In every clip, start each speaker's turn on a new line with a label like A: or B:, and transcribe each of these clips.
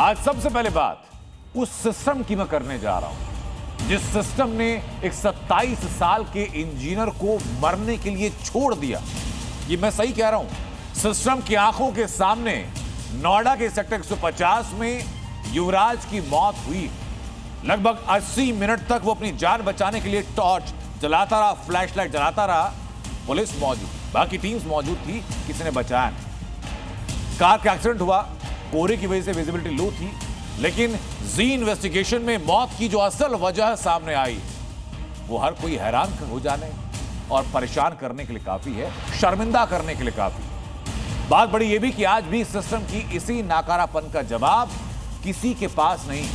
A: आज सबसे पहले बात उस सिस्टम की मैं करने जा रहा हूं जिस सिस्टम ने एक 27 साल के इंजीनियर को मरने के लिए छोड़ दिया। ये मैं सही कह रहा हूं। सिस्टम की आंखों के सामने नोएडा के सेक्टर 150 में युवराज की मौत हुई। लगभग 80 मिनट तक वो अपनी जान बचाने के लिए टॉर्च जलाता रहा, फ्लैशलाइट जलाता रहा। पुलिस मौजूद, बाकी टीम्स मौजूद थी, किसी ने बचाया नहीं। कार का एक्सीडेंट हुआ, कोहरे की वजह से विजिबिलिटी लो थी, लेकिन जी इन्वेस्टिगेशन में मौत की जो असल वजह सामने आई वो हर कोई हैरान हो जाने और परेशान करने के लिए काफी है, शर्मिंदा करने के लिए काफी। बात बड़ी ये भी कि आज भी सिस्टम की इसी नाकारापन का जवाब किसी के पास नहीं।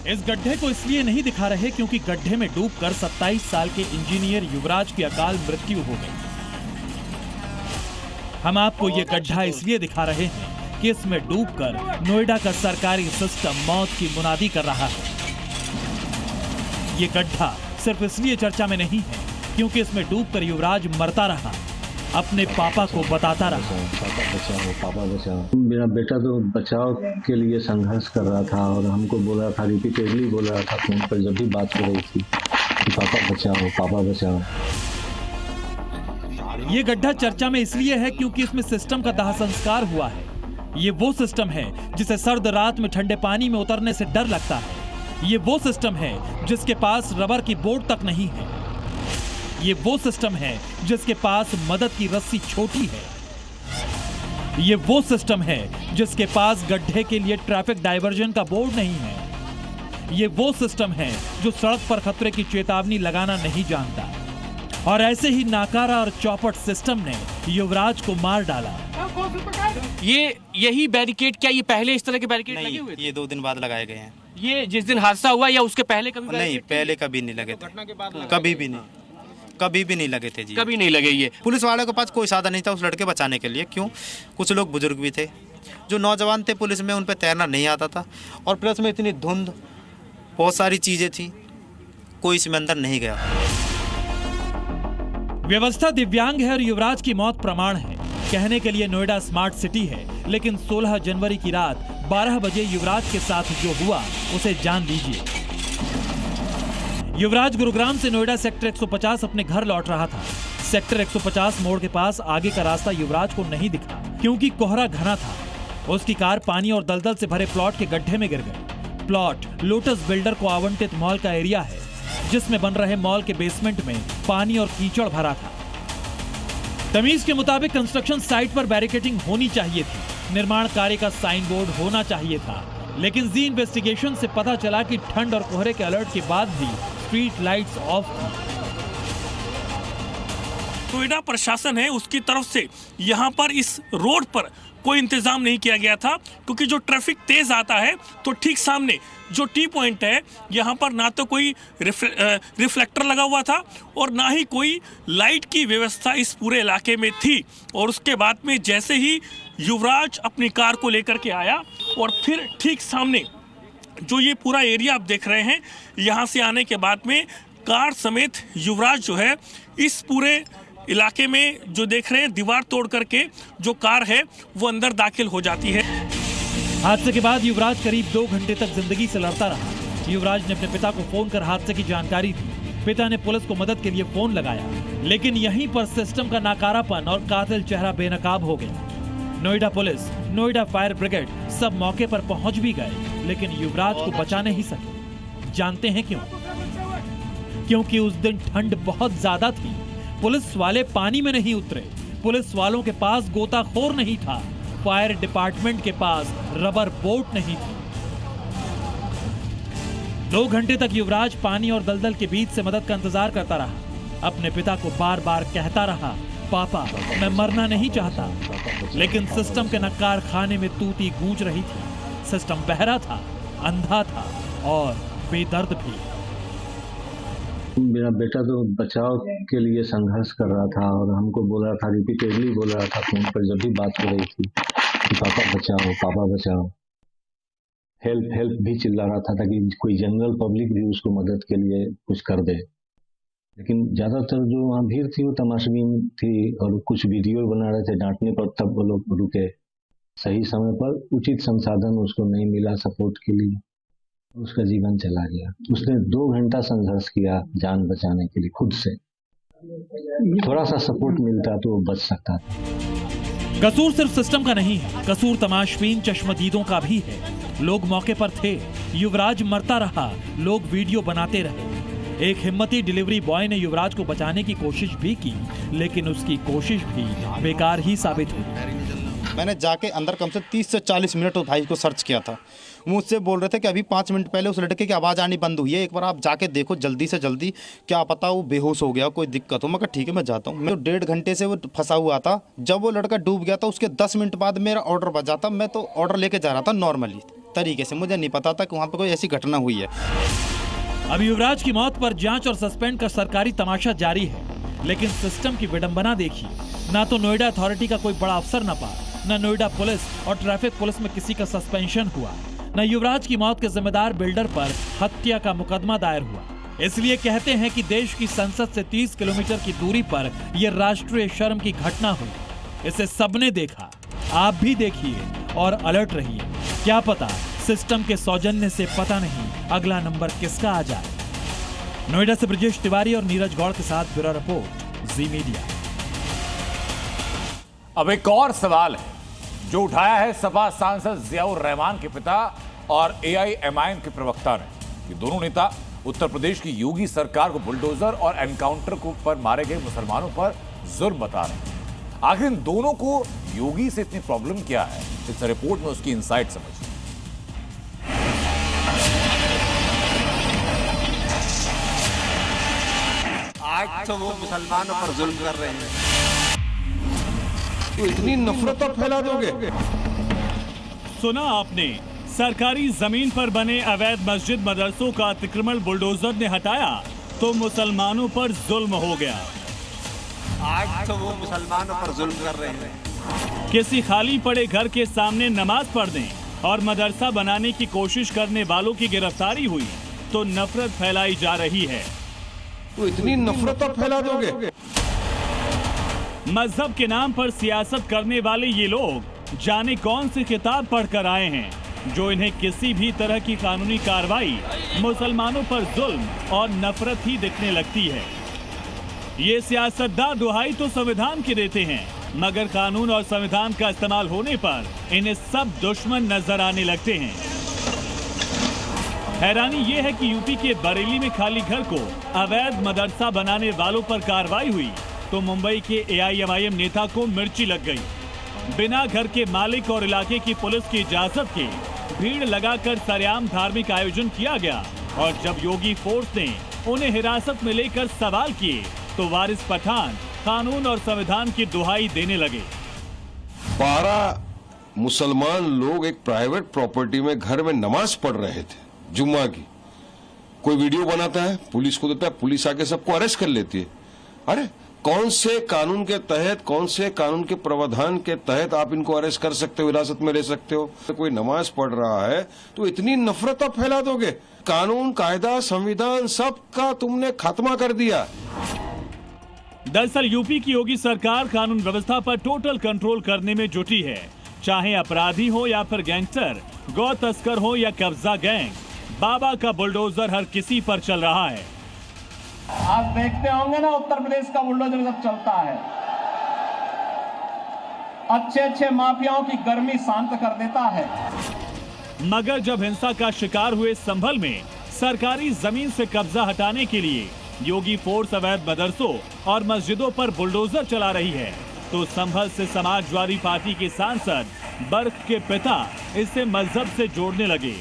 B: इस गड्ढे को इसलिए नहीं दिखा रहे क्योंकि गड्ढे में डूबकर 27 साल के इंजीनियर युवराज की अकाल मृत्यु हो गई। हम आपको ये गड्ढा इसलिए दिखा रहे हैं कि इसमें डूबकर नोएडा का सरकारी सिस्टम मौत की मुनादी कर रहा है। ये गड्ढा सिर्फ इसलिए चर्चा में नहीं है क्योंकि इसमें डूबकर युवराज मरता रहा, अपने पापा को बताता रहा।
C: पापा बचाओ, पापा बचाओ। मेरा बेटा तो बचाव के लिए संघर्ष कर रहा था और हमको बोल रहा था, रिपीटेडली बोल रहा था फोन पर जब भी बात हो रही थी कि पापा बचाओ, पापा बचाओ।
B: ये गड्ढा चर्चा में इसलिए है क्योंकि इसमें सिस्टम का दाह संस्कार हुआ है। ये वो सिस्टम है जिसे सर्द रात में ठंडे पानी में उतरने से डर लगता है। ये वो सिस्टम है जिसके पास रबर की बोट तक नहीं है। ये वो सिस्टम है जिसके पास मदद की रस्सी छोटी है। ये वो सिस्टम है जिसके पास गड्ढे के लिए ट्रैफिक डायवर्जन का बोर्ड नहीं है। ये वो सिस्टम है जो सड़क पर खतरे की चेतावनी लगाना नहीं जानता। और ऐसे ही नाकारा और चौपट सिस्टम ने युवराज को मार डाला।
D: यही बैरिकेड, क्या ये पहले इस तरह के बैरिकेड लगे हुए थे?
E: ये 2 दिन बाद लगाए गए हैं।
D: ये जिस दिन हादसा हुआ या उसके पहले कभी
E: नहीं, पहले कभी नहीं लगे थे, कभी भी नहीं, कभी भी नहीं लगे थे जी,
D: कभी नहीं लगे। ये
E: पुलिस वाले के पास कोई साधन नहीं था उस लड़के बचाने के लिए। क्यों? कुछ लोग बुजुर्ग भी थे, जो नौजवान थे पुलिस में, उन पर तैरना नहीं आता था और प्लस में इतनी धुंध, बहुत सारी चीजें थी, कोई इसमें अंदर नहीं गया।
B: व्यवस्था दिव्यांग है और युवराज की मौत प्रमाण है। कहने के लिए नोएडा स्मार्ट सिटी है, लेकिन 16 जनवरी की रात 12 बजे युवराज के साथ जो हुआ उसे जान लीजिए। युवराज गुरुग्राम से नोएडा सेक्टर 150 अपने घर लौट रहा था। सेक्टर 150 मोड़ के पास आगे का रास्ता युवराज को नहीं दिखा क्योंकि कोहरा घना था। उसकी कार पानी और दलदल से भरे प्लॉट के गड्ढे में गिर गई। प्लॉट लोटस बिल्डर को आवंटित मॉल का एरिया है, जिसमें बन रहे मॉल के बेसमेंट में पानी और कीचड़ भरा था। तमीज के मुताबिक कंस्ट्रक्शन साइट पर बैरिकेडिंग होनी चाहिए थी, निर्माण कार्य का साइन बोर्ड होना चाहिए था, लेकिन जी इन्वेस्टिगेशन से पता चला कि ठंड और कोहरे के अलर्ट के बाद भी स्ट्रीट लाइट्स ऑफ थी।
F: नोएडा प्रशासन है उसकी तरफ से यहाँ पर इस रोड पर कोई इंतजाम नहीं किया गया था, क्योंकि जो ट्रैफिक तेज आता है तो ठीक सामने जो टी पॉइंट है यहाँ पर ना तो कोई रिफ्लेक्टर लगा हुआ था और ना ही कोई लाइट की व्यवस्था इस पूरे इलाके में थी। और उसके बाद में जैसे ही युवराज अपनी कार को लेकर के आया और फिर ठीक सामने जो ये पूरा एरिया आप देख रहे हैं, यहाँ से आने के बाद में कार समेत युवराज जो है इस पूरे इलाके में जो देख रहे हैं दीवार तोड़ करके जो कार है वो अंदर दाखिल हो जाती है।
B: हादसे के बाद युवराज करीब 2 घंटे तक जिंदगी से लड़ता रहा। युवराज ने अपने पिता को फोन कर हादसे की जानकारी दी। पिता ने पुलिस को मदद के लिए फोन लगाया, लेकिन यहीं पर सिस्टम का नाकारापन और कातिल चेहरा बेनकाब हो गया। Noida police, Noida fire brigade सब मौके पर पहुंच भी गए, लेकिन युवराज को बचा नहीं सके। जानते हैं क्यों? क्योंकि उस दिन ठंड बहुत ज्यादा थी। पुलिस वाले पानी में नहीं उतरे, पुलिस वालों के पास गोताखोर नहीं था, फायर डिपार्टमेंट के पास रबर बोट नहीं थी। 2 घंटे तक युवराज पानी और दलदल के बीच से मदद का इंतजार करता रहा। अपने पिता को बार बार कहता रहा, पापा मैं मरना नहीं चाहता, लेकिन सिस्टम के नक्कार खाने में तूती गूंज रही थी। सिस्टम बहरा था, अंधा था और बेदर्द भी।
C: मेरा बेटा तो बचाव के लिए संघर्ष कर रहा था और हमको बोल रहा था, रिपीटेडली बोल रहा था फोन पर जब भी बात हो रही थी कि पापा बचाओ, पापा बचाओ। हेल्प हेल्प भी चिल्ला रहा था ताकि कोई जनरल पब्लिक भी उसको मदद के लिए कुछ कर दे। लेकिन ज़्यादातर जो वहाँ भीड़ थी वो तमाशबीन थी और कुछ वीडियो बना रहे थे डांटने पर, तब वो लोग रुके। सही समय पर उचित संसाधन उसको नहीं मिला सपोर्ट के लिए, उसका जीवन चला गया। उसने 2 घंटा संघर्ष किया जान बचाने के लिए खुद से। थोड़ा सा सपोर्ट मिलता तो वो बच सकता था।
B: कसूर सिर्फ सिस्टम का नहीं है, कसूर तमाशबीन चश्मदीदों का भी है। लोग मौके पर थे, युवराज मरता रहा, लोग वीडियो बनाते रहे। एक हिम्मती डिलीवरी बॉय ने युवराज को बचाने की कोशिश भी की, लेकिन उसकी कोशिश भी बेकार ही साबित हुई।
E: मैंने जाके अंदर कम से 30 से 40 मिनट उस भाई को सर्च किया था। मुझसे बोल रहे थे कि अभी 5 मिनट पहले उस लड़के की आवाज़ आनी बंद हुई है, एक बार आप जाके देखो जल्दी से जल्दी, क्या पता वो बेहोश हो गया, कोई दिक्कत हो। मैं कहा ठीक है मैं जाता हूँ। मैं 1.5 घंटे से वो फंसा हुआ था। जब वो लड़का डूब गया था उसके 10 मिनट बाद मेरा ऑर्डर बजा था। मैं तो ऑर्डर लेके जा रहा था नॉर्मली तरीके से, मुझे नहीं पता था कि वहाँ पर कोई ऐसी घटना हुई है।
B: अब युवराज की मौत पर जांच और सस्पेंड का सरकारी तमाशा जारी है, लेकिन सिस्टम की विडंबना देखिए। ना तो नोएडा अथॉरिटी का कोई बड़ा अफसर न पा, न नोएडा पुलिस और ट्रैफिक पुलिस में किसी का सस्पेंशन हुआ, न युवराज की मौत के जिम्मेदार बिल्डर पर हत्या का मुकदमा दायर हुआ। इसलिए कहते हैं कि देश की संसद से 30 किलोमीटर की दूरी पर यह राष्ट्रीय शर्म की घटना हुई। इसे सबने देखा, आप भी देखिए और अलर्ट रहिए। क्या पता सिस्टम के सौजन्य से पता नहीं अगला नंबर किसका आ जाए। नोएडा से ब्रजेश तिवारी और नीरज गौड़ के साथ ब्यूरो रिपोर्ट, जी मीडिया।
A: अब एक और सवाल है जो उठाया है सपा सांसद जियाउर रहमान के पिता और AIMIM के प्रवक्ता ने। ये दोनों नेता उत्तर प्रदेश की योगी सरकार को बुलडोजर और एनकाउंटर पर मारे गए मुसलमानों पर जुल्म बता रहे हैं। आखिर इन दोनों को योगी से इतनी प्रॉब्लम क्या है, इस रिपोर्ट में उसकी इनसाइट समझिए।
G: आज तो वो मुसलमानों पर जुल्म कर रहे हैं, तो इतनी नफरत तो फैला दोगे।
F: सुना आपने, सरकारी जमीन पर बने अवैध मस्जिद मदरसों का अतिक्रमण बुलडोजर ने हटाया तो मुसलमानों पर जुल्म हो गया।
G: आज तो वो मुसलमानों पर जुल्म कर रहे हैं।
F: किसी खाली पड़े घर के सामने नमाज पढ़ने और मदरसा बनाने की कोशिश करने वालों की गिरफ्तारी हुई तो नफरत फैलाई जा रही है।
G: तो इतनी नफरत तो फैला दोगे।
F: मजहब के नाम पर सियासत करने वाले ये लोग जाने कौन सी किताब पढ़कर आए हैं जो इन्हें किसी भी तरह की कानूनी कार्रवाई मुसलमानों पर जुल्म और नफरत ही दिखने लगती है। ये सियासतदान दुहाई तो संविधान की देते हैं, मगर कानून और संविधान का इस्तेमाल होने पर इन्हें सब दुश्मन नजर आने लगते हैं। हैरानी ये है कि यूपी के बरेली में खाली घर को अवैध मदरसा बनाने वालों पर कार्रवाई हुई तो मुंबई के AIMIM नेता को मिर्ची लग गई। बिना घर के मालिक और इलाके की पुलिस की इजाजत के भीड़ लगाकर सरेआम धार्मिक आयोजन किया गया और जब योगी फोर्स ने उन्हें हिरासत में लेकर सवाल किए तो वारिस पठान कानून और संविधान की दुहाई देने लगे।
H: 12 मुसलमान लोग एक प्राइवेट प्रॉपर्टी में घर में नमाज पढ़ रहे थे जुम्मा की। कोई वीडियो बनाता है, पुलिस को देता है, पुलिस आके सबको अरेस्ट कर लेती है। अरे कौन से कानून के तहत, कौन से कानून के प्रावधान के तहत आप इनको अरेस्ट कर सकते हो, हिरासत में ले सकते हो? तो कोई नमाज पढ़ रहा है तो इतनी नफरत आप फैला दोगे? कानून, कायदा, संविधान सबका तुमने खात्मा कर दिया।
F: दरअसल यूपी की योगी सरकार कानून व्यवस्था पर टोटल कंट्रोल करने में जुटी है। चाहे अपराधी हो या फिर गैंगस्टर, गौ तस्कर हो या कब्जा गैंग, बाबा का बुलडोजर हर किसी पर चल रहा है।
I: आप देखते होंगे ना उत्तर प्रदेश का बुलडोजर जब चलता है, अच्छे माफियाओं की गर्मी शांत कर देता है।
F: मगर जब हिंसा का शिकार हुए संभल में सरकारी जमीन से कब्जा हटाने के लिए योगी फोर्स अवैध मदरसों और मस्जिदों पर बुलडोजर चला रही है तो संभल से समाजवादी पार्टी के सांसद बर्क के पिता इसे मजहब से जोड़ने लगे,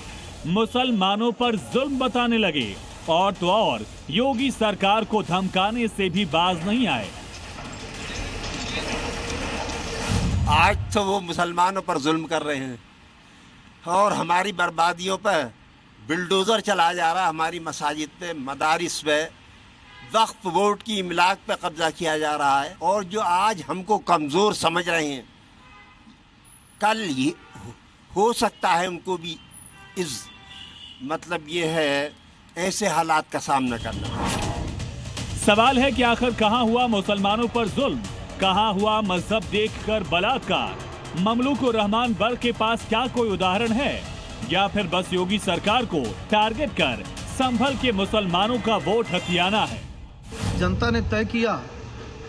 F: मुसलमानों पर जुल्म बताने लगे और तो और योगी सरकार को धमकाने से भी बाज नहीं आए।
G: आज तो वो मुसलमानों पर जुल्म कर रहे हैं और हमारी बर्बादियों पर बुलडोजर चला जा रहा है। हमारी मसाजिद पे, मदारिस पे, वक्फ बोर्ड की इमलाक पे कब्जा किया जा रहा है और जो आज हमको कमज़ोर समझ रहे हैं, कल ये हो सकता है उनको भी इस मतलब ये है ऐसे हालात का सामना करना।
B: सवाल है कि आखिर कहां हुआ मुसलमानों पर जुल्म, कहां हुआ मजहब देखकर बलात्कार? ममलूक रहमान बर्क के पास क्या कोई उदाहरण है, या फिर बस योगी सरकार को टारगेट कर संभल के मुसलमानों का वोट हथियाना है?
J: जनता ने तय किया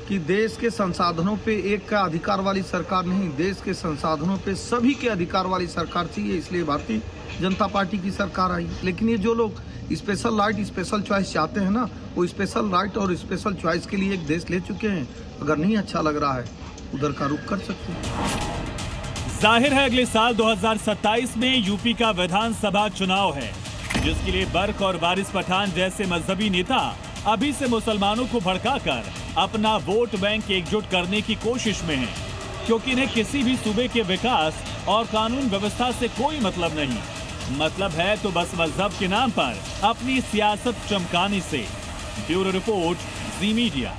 J: कि देश के संसाधनों पे एक का अधिकार वाली सरकार नहीं, देश के संसाधनों पे सभी के अधिकार वाली सरकार चाहिए, इसलिए भारतीय जनता पार्टी की सरकार आई। लेकिन ये जो लोग स्पेशल राइट स्पेशल चॉइस चाहते हैं ना, वो स्पेशल राइट और स्पेशल चॉइस के लिए एक देश ले चुके हैं। अगर नहीं अच्छा लग रहा है उधर का रुख कर सकते हैं।
B: जाहिर है अगले साल 2027 में यूपी का विधानसभा चुनाव है, जिसके लिए बर्क और वारिस पठान जैसे मजहबी नेता अभी से मुसलमानों को भड़काकर अपना वोट बैंक एकजुट करने की कोशिश में हैं, क्योंकि इन्हें किसी भी सूबे के विकास और कानून व्यवस्था से कोई मतलब नहीं। मतलब है तो बस मजहब के नाम पर अपनी सियासत चमकाने से। ब्यूरो रिपोर्ट, जी मीडिया।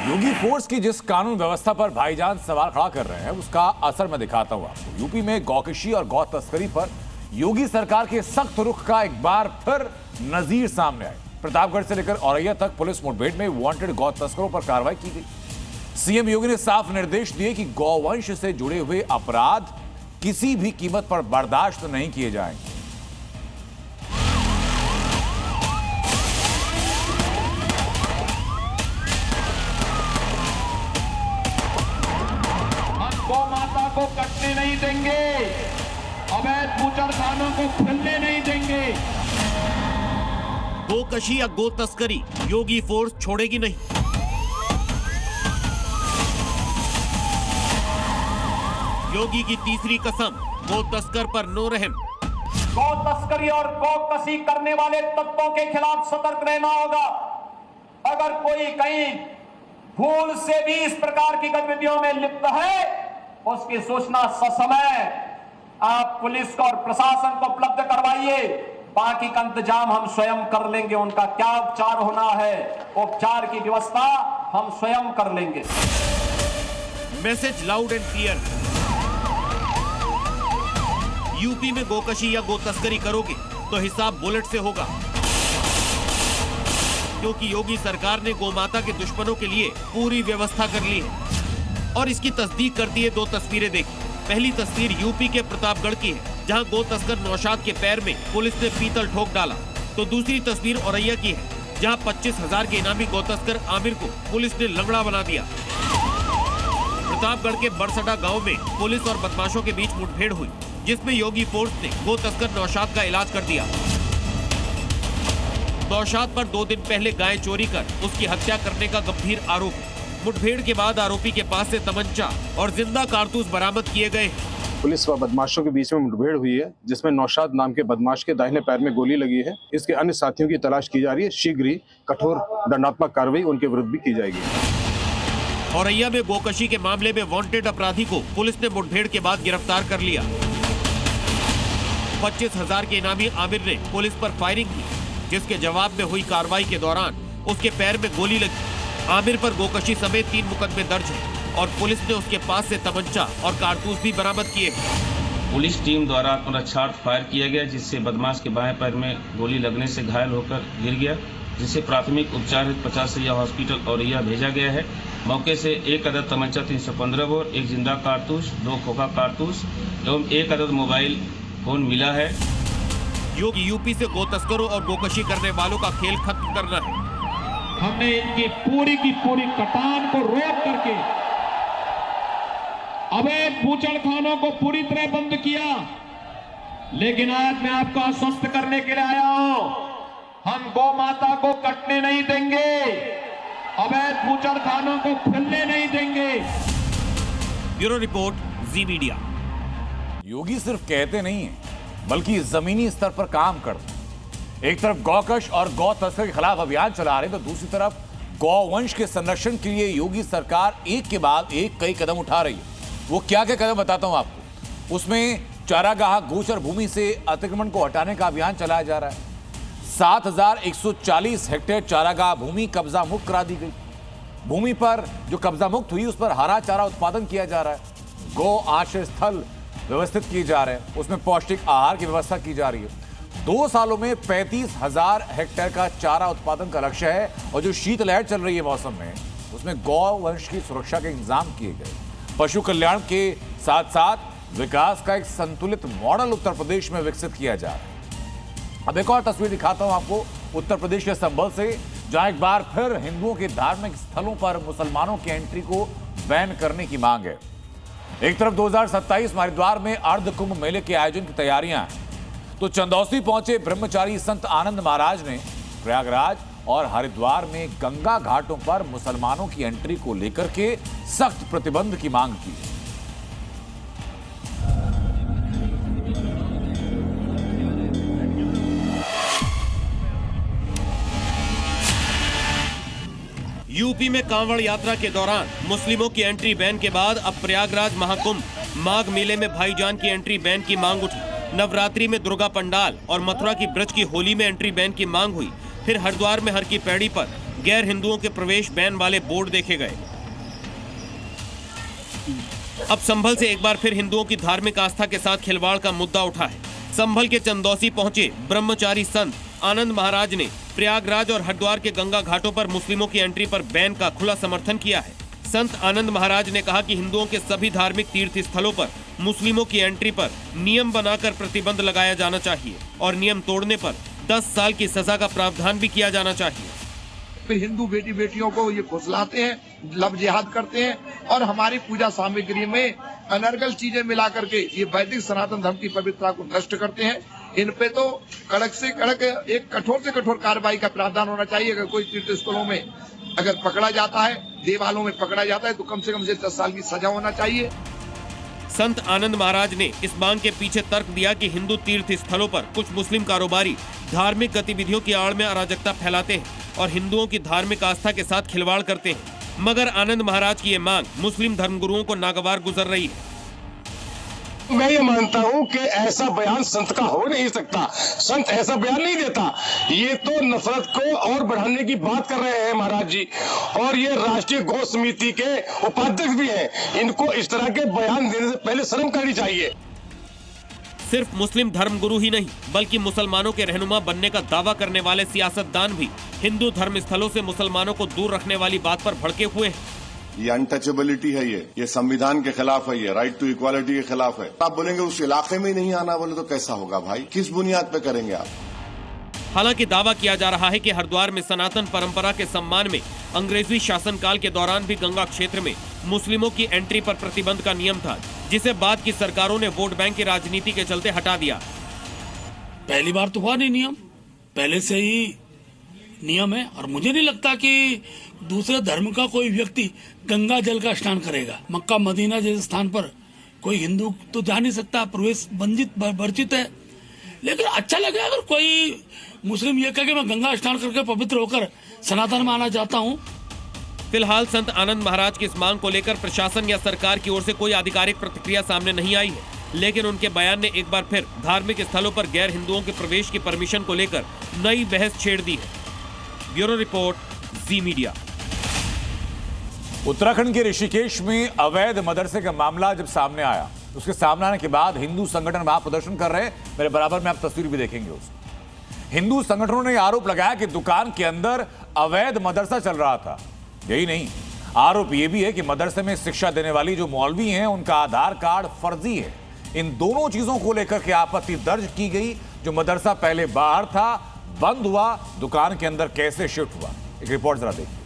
A: योगी फोर्स की जिस कानून व्यवस्था पर भाईजान सवाल खड़ा कर रहे हैं, उसका असर मैं दिखाता हूं आपको। यूपी में गौकशी और गौ तस्करी पर योगी सरकार के सख्त रुख का एक बार फिर नजीर सामने आए। प्रतापगढ़ से लेकर औरैया तक पुलिस मुठभेड़ में वांटेड गौ तस्करों पर कार्रवाई की गई। सीएम योगी ने साफ निर्देश दिए कि गौवंश से जुड़े हुए अपराध किसी भी कीमत पर बर्दाश्त नहीं किए जाएंगे।
I: गौ माता को कटने नहीं देंगे, अवैध बूचड़खानों को खुलने नहीं देंगे।
K: गोकशी या गो तस्करी योगी फोर्स छोड़ेगी नहीं। योगी की तीसरी कसम, गो तस्कर पर नो रहम।
I: गौ तस्करी और गौकशी करने वाले तत्वों के खिलाफ सतर्क रहना होगा। अगर कोई कहीं भूल से भी इस प्रकार की गतिविधियों में लिप्त है, उसकी सूचना ससमय आप पुलिस को और प्रशासन को उपलब्ध करवाइए। बाकी का इंतजाम हम स्वयं कर लेंगे। उनका क्या उपचार होना है, उपचार की व्यवस्था हम स्वयं कर लेंगे।
K: Message loud and clear. UP में गोकशी या गो तस्करी करोगे तो हिसाब बुलेट से होगा, क्योंकि योगी सरकार ने गोमाता के दुश्मनों के लिए पूरी व्यवस्था कर ली है। और इसकी तस्दीक करती है दो तस्वीरें देखी। पहली तस्वीर यूपी के प्रतापगढ़ की है, जहां गो तस्कर नौशाद के पैर में पुलिस ने पीतल ठोक डाला। तो दूसरी तस्वीर औरैया की है, जहां 25,000 के इनामी गो तस्कर आमिर को पुलिस ने लंगड़ा बना दिया। प्रतापगढ़ के बरसडा गांव में पुलिस और बदमाशों के बीच मुठभेड़ हुई, जिसमें योगी फोर्स ने गो तस्कर नौशाद का इलाज कर दिया। नौशाद पर 2 दिन पहले गाय चोरी कर उसकी हत्या करने का गंभीर आरोप है। मुठभेड़ के बाद आरोपी के पास से तमंचा और जिंदा कारतूस बरामद किए गए।
L: पुलिस व बदमाशों के बीच में मुठभेड़ हुई है, जिसमें नौशाद नाम के बदमाश के दाहिने पैर में गोली लगी है। इसके अन्य साथियों की तलाश की जा रही है। शीघ्र ही कठोर दंडात्मक कार्रवाई उनके विरुद्ध भी की जाएगी।
K: औरैया में गोकशी के मामले में वांटेड अपराधी को पुलिस ने मुठभेड़ के बाद गिरफ्तार कर लिया। 25,000 के इनामी आमिर ने पुलिस पर फायरिंग की, जिसके जवाब में हुई कार्रवाई के दौरान उसके पैर में गोली लगी। आमिर पर गोकशी समेत 3 मुकदमे दर्ज हैं और पुलिस ने उसके पास से तमंचा और कारतूस भी बरामद किए।
M: पुलिस टीम द्वारा आत्मरक्षार्थ फायर किया गया, जिससे बदमाश के बाएं पैर में गोली लगने से घायल होकर गिर गया, जिसे प्राथमिक उपचार 50 सैया हॉस्पिटल औरैया भेजा गया है। मौके से 1 अदद तमंचा 315 बोर, 1 जिंदा कारतूस, 2 खोखा कारतूस एवं 1 अदद मोबाइल फोन मिला है।
K: योगी यूपी से गो तस्करों और गोकशी करने वालों का खेल खत्म करना है।
I: हमने इनकी पूरी की पूरी कटान को रोक करके अवैध बूचड़खानों को पूरी तरह बंद किया। लेकिन आज मैं आपको आश्वस्त करने के लिए आया हूं, हम गौ माता को कटने नहीं देंगे, अवैध बूचड़खानों को खुलने नहीं देंगे।
K: ब्यूरो रिपोर्ट, जी मीडिया।
A: योगी सिर्फ कहते नहीं है, बल्कि जमीनी स्तर पर काम करते। एक तरफ गौकश और गौ तस्कर के खिलाफ अभियान चला रहे, तो दूसरी तरफ गौवंश के संरक्षण के लिए योगी सरकार एक के बाद एक कई कदम उठा रही है। वो क्या क्या कदम बताता हूं आपको। उसमें चारागाह गोचर भूमि से अतिक्रमण को हटाने का अभियान चलाया जा रहा है। 7,140 हेक्टेयर चारागाह भूमि कब्जा मुक्त करा दी गई। भूमि पर जो कब्जा मुक्त हुई, उस पर हरा चारा उत्पादन किया जा रहा है। गौ आश्रय स्थल व्यवस्थित किए जा रहे हैं, उसमें पौष्टिक आहार की व्यवस्था की जा रही है। 2 सालों में 35,000 हेक्टेयर का चारा उत्पादन का लक्ष्य है और जो शीतलहर चल रही है मौसम में, उसमें गौ वंश की सुरक्षा के इंतजाम किए गए। पशु कल्याण के साथ साथ विकास का एक संतुलित मॉडल उत्तर प्रदेश में विकसित किया जा रहा है। अब एक और तस्वीर दिखाता हूं आपको उत्तर प्रदेश के संभल से, जहां एक बार फिर हिंदुओं के धार्मिक स्थलों पर मुसलमानों की एंट्री को बैन करने की मांग है। एक तरफ 2027 हरिद्वार में अर्ध कुंभ मेले के आयोजन की तैयारियां हैं, तो चंदौसी पहुंचे ब्रह्मचारी संत आनंद महाराज ने प्रयागराज और हरिद्वार में गंगा घाटों पर मुसलमानों की एंट्री को लेकर के सख्त प्रतिबंध की मांग की।
K: यूपी में कांवड़ यात्रा के दौरान मुस्लिमों की एंट्री बैन के बाद अब प्रयागराज महाकुंभ माघ मेले में भाईजान की एंट्री बैन की मांग उठी। नवरात्रि में दुर्गा पंडाल और मथुरा की ब्रज की होली में एंट्री बैन की मांग हुई। फिर हरिद्वार में हर की पैड़ी पर गैर हिंदुओं के प्रवेश बैन वाले बोर्ड देखे गए। अब संभल से एक बार फिर हिंदुओं की धार्मिक आस्था के साथ खिलवाड़ का मुद्दा उठा है। संभल के चंदौसी पहुंचे ब्रह्मचारी संत आनंद महाराज ने प्रयागराज और हरिद्वार के गंगा घाटों पर मुस्लिमों की एंट्री पर बैन का खुला समर्थन किया है। संत आनंद महाराज ने कहा कि हिंदुओं के सभी धार्मिक तीर्थ स्थलों पर मुस्लिमों की एंट्री पर नियम बनाकर प्रतिबंध लगाया जाना चाहिए और नियम तोड़ने पर 10 साल की सजा का प्रावधान भी किया जाना चाहिए।
J: फिर हिंदू बेटी बेटियों को ये फुसलाते हैं, लव जिहाद करते हैं और हमारी पूजा सामग्री में अनर्गल चीजें मिला करके ये वैदिक सनातन धर्म की पवित्रता को नष्ट करते हैं। इन पे तो कड़क से कड़क एक कठोर से कठोर कार्रवाई का प्रावधान होना चाहिए। अगर कोई तीर्थ स्थलों में अगर पकड़ा जाता है, देवालयों में पकड़ा जाता है, तो कम से कम 10 साल की सजा होना चाहिए।
K: संत आनंद महाराज ने इस मांग के पीछे तर्क दिया कि हिंदू तीर्थ स्थलों पर कुछ मुस्लिम कारोबारी धार्मिक गतिविधियों की आड़ में अराजकता फैलाते हैं और हिंदुओं की धार्मिक आस्था के साथ खिलवाड़ करते हैं। मगर आनंद महाराज की ये मांग मुस्लिम धर्मगुरुओं को नागवार गुजर रही है।
N: मैं ये मानता हूं कि ऐसा बयान संत का हो नहीं सकता। संत ऐसा बयान नहीं देता। ये तो नफरत को और बढ़ाने की बात कर रहे हैं महाराज जी, और ये राष्ट्रीय गौ समिति के उपाध्यक्ष भी हैं। इनको इस तरह के बयान देने से पहले शर्म करनी चाहिए।
K: सिर्फ मुस्लिम धर्मगुरु ही नहीं बल्कि मुसलमानों के रहनुमा बनने का दावा करने वाले सियासतदान भी हिंदू धर्म स्थलों से मुसलमानों को दूर रखने वाली बात पर भड़के हुए हैं।
H: ये अनटचेबिलिटी है, ये संविधान के खिलाफ है, ये राइट टू इक्वालिटी के खिलाफ है। आप बोलेंगे उस इलाके में नहीं आना बोले तो कैसा होगा भाई? किस बुनियाद पे करेंगे आप?
K: हालांकि दावा किया जा रहा है कि हरिद्वार में सनातन परंपरा के सम्मान में अंग्रेजी शासनकाल के दौरान भी गंगा क्षेत्र में मुस्लिमों की एंट्री पर प्रतिबंध का नियम था, जिसे बाद की सरकारों ने वोट बैंक की राजनीति के चलते हटा दिया।
F: पहली बार तो हुआ नहीं नियम, पहले से ही नियम है। और मुझे नहीं लगता कि दूसरे धर्म का कोई व्यक्ति गंगा जल का स्नान करेगा। मक्का मदीना जैसे स्थान पर कोई हिंदू तो जा नहीं सकता, प्रवेश वर्जित है। लेकिन अच्छा लगे अगर कोई मुस्लिम ये कहे कि मैं गंगा स्नान करके पवित्र होकर सनातन में आना चाहता हूँ।
K: फिलहाल संत आनंद महाराज की इस मांग को लेकर प्रशासन या सरकार की ओर से कोई आधिकारिक प्रतिक्रिया सामने नहीं आई है, लेकिन उनके बयान ने एक बार फिर धार्मिक स्थलों पर गैर हिंदुओं के प्रवेश की परमिशन को लेकर नई बहस छेड़ दी है। ब्यूरो रिपोर्ट, जी मीडिया।
A: उत्तराखंड के ऋषिकेश में अवैध मदरसे का मामला जब सामने आया, उसके सामने आने के बाद हिंदू संगठन वहां प्रदर्शन कर रहे हैं। मेरे बराबर में आप तस्वीर भी देखेंगे उसकी। हिंदू संगठनों ने आरोप लगाया कि दुकान के अंदर अवैध मदरसा चल रहा था। यही नहीं, आरोप यह भी है कि मदरसे में शिक्षा देने वाली जो मौलवी हैं उनका आधार कार्ड फर्जी है। इन दोनों चीजों को लेकर के आपत्ति दर्ज की गई। जो मदरसा पहले बाहर था, बंद हुआ, दुकान के अंदर कैसे शिफ्ट हुआ, एक रिपोर्ट जरा देखिए।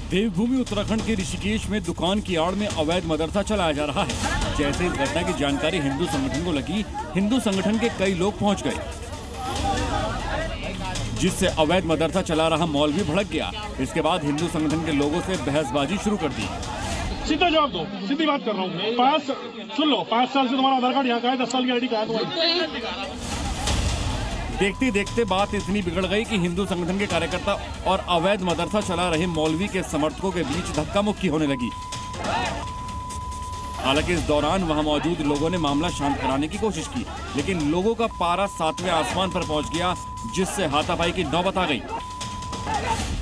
O: देवभूमि उत्तराखंड के ऋषिकेश में दुकान की आड़ में अवैध मदरसा चलाया जा रहा है। जैसे इस घटना की जानकारी हिंदू संगठन को लगी, हिंदू संगठन के कई लोग पहुंच गए, जिससे अवैध मदरसा चला रहा मौलवी भड़क गया। इसके बाद हिंदू संगठन के लोगों से बहसबाजी शुरू कर दी।
P: सीधा जवाब दो, सीधी बात कर रहा हूँ। सुन लो, 5 साल से तुम्हारा आधार कार्ड यहाँ का है, 10 साल की आईडी का है।
O: देखते देखते बात इतनी बिगड़ गई कि हिंदू संगठन के कार्यकर्ता और अवैध मदरसा चला रहे मौलवी के समर्थकों के बीच धक्का मुक्की होने लगी। हालांकि इस दौरान वहां मौजूद लोगों ने मामला शांत कराने की कोशिश की, लेकिन लोगों का पारा 7वें आसमान पर पहुंच गया, जिससे हाथापाई की नौबत आ गई।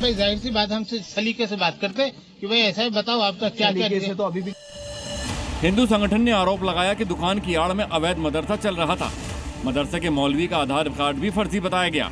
Q: भाई जाहिर सी बात, हमसे सलीके से बात करते कि भाई ऐसा ही बताओ आपका क्या से तो अभी भी।
O: हिंदू संगठन ने आरोप लगाया कि दुकान की आड़ में अवैध मदरसा चल रहा था। मदरसे के मौलवी का आधार कार्ड भी फर्जी बताया गया।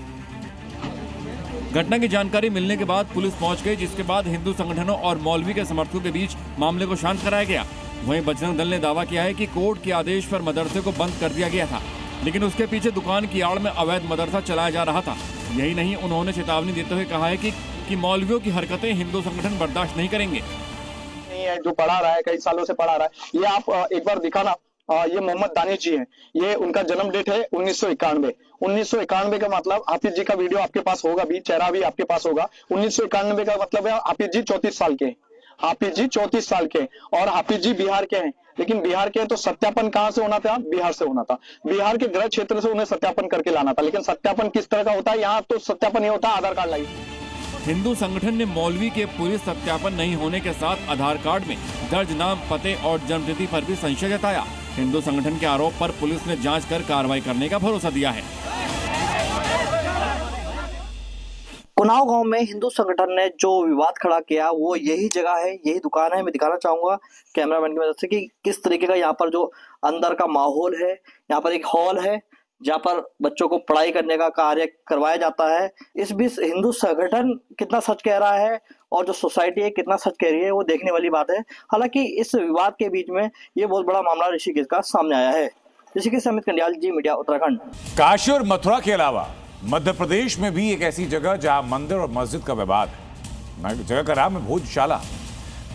O: घटना की जानकारी मिलने के बाद पुलिस पहुंच गई, जिसके बाद हिंदू संगठनों और मौलवी के समर्थकों के बीच मामले को शांत कराया गया। वहीं बजरंग दल ने दावा किया है कि कोर्ट के आदेश पर मदरसे को बंद कर दिया गया था, लेकिन उसके पीछे दुकान की आड़ में अवैध मदरसा चलाया जा रहा था। यही नहीं, उन्होंने चेतावनी देते हुए कहा है कि मौलवियों की हरकतें हिंदू संगठन बर्दाश्त नहीं करेंगे।
R: जो पढ़ा रहा है, कई सालों से पढ़ा रहा है, ये आप एक बार दिखाना। ये मोहम्मद दानिश जी हैं, ये उनका जन्म डेट है 1991 का मतलब हाफिज जी का वीडियो आपके पास होगा भी, चेहरा भी आपके पास होगा। 1991 का मतलब है हाफिज जी 34 साल के, हाफिज जी 34 साल के, और हाफिज जी बिहार के हैं। लेकिन बिहार के हैं तो सत्यापन कहाँ से होना था? बिहार से होना था। बिहार के गृह क्षेत्र से उन्हें सत्यापन करके लाना था। लेकिन सत्यापन किस तरह का होता है? यहाँ तो सत्यापन ये होता है आधार कार्ड लाइए।
O: हिंदू संगठन ने मौलवी के पुलिस सत्यापन नहीं होने के साथ आधार कार्ड में दर्ज नाम, पते और जन्मतिथि पर भी संशय जताया। हिंदू संगठन के आरोप पर पुलिस ने जांच कर कार्रवाई करने का भरोसा दिया है।
S: कुनाव गांव में हिंदू संगठन ने जो विवाद खड़ा किया वो यही जगह है, यही दुकान है। मैं दिखाना चाहूंगा कैमरामैन की मदद से कि किस तरीके का यहाँ पर जो अंदर का माहौल है। यहाँ पर एक हॉल है जहाँ पर बच्चों को पढ़ाई करने का कार्य करवाया जाता है। इस बीच हिंदू संगठन कितना सच कह रहा है और जो सोसाइटी है कितना सच कह रही है, वो देखने वाली बात है। हालांकि इस विवाद के बीच में ये बहुत बड़ा मामला ऋषिकेश का सामने आया है। ऋषिकेश से अमित कंडियाल जी, मीडिया उत्तराखंड।
A: काशी और मथुरा के अलावा मध्य प्रदेश में भी एक ऐसी जगह जहां मंदिर और मस्जिद का विवाद है। जगह का नाम है भोजशाला।